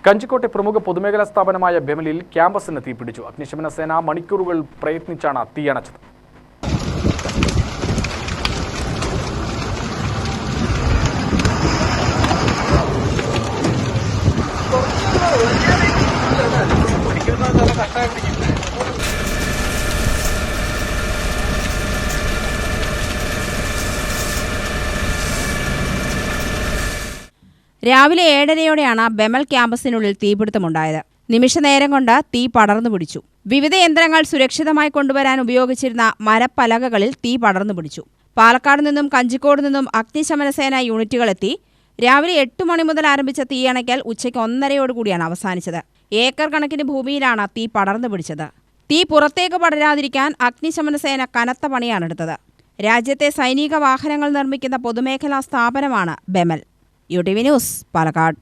കഞ്ചിക്കോട്ടെ പ്രമുഖ പൊതുമേഖലാ സ്ഥാപനമായ ബെമലിൽ ക്യാമ്പസിന് തീപിടിച്ചു. അഗ്നിശമന സേന മണിക്കൂറുകൾ പ്രയത്നിച്ചാണ് തീയണച്ചത്. രാവിലെ 7:30യോടെയാണ് ബെമൽ ക്യാമ്പസിനുള്ളിൽ തീപിടുത്തമുണ്ടായത്. നിമിഷനേരം കൊണ്ട് തീ പടർന്നു പിടിച്ചു. വിവിധ യന്ത്രങ്ങൾ സുരക്ഷിതമായി കൊണ്ടുവരാൻ ഉപയോഗിച്ചിരുന്ന മരപ്പലകകളിൽ തീ പടർന്നു പിടിച്ചു. പാലക്കാട് നിന്നും കഞ്ചിക്കോട് നിന്നും അഗ്നിശമന സേന യൂണിറ്റുകളെത്തി. രാവിലെ 8 മണി മുതൽ ആരംഭിച്ച തീയണയ്ക്കൽ ഉച്ചയ്ക്ക് 1:30യോടുകൂടിയാണ് അവസാനിച്ചത്. ഏക്കർ കണക്കിന് ഭൂമിയിലാണ് തീ പടർന്നു പിടിച്ചത്. തീ പുറത്തേക്ക് പടരാതിരിക്കാൻ അഗ്നിശമന സേന കനത്ത പണിയാണെടുത്തത്. രാജ്യത്തെ സൈനിക വാഹനങ്ങൾ നിർമ്മിക്കുന്ന പൊതുമേഖലാ സ്ഥാപനമാണ് ബെമൽ. UTV news, Palakkad.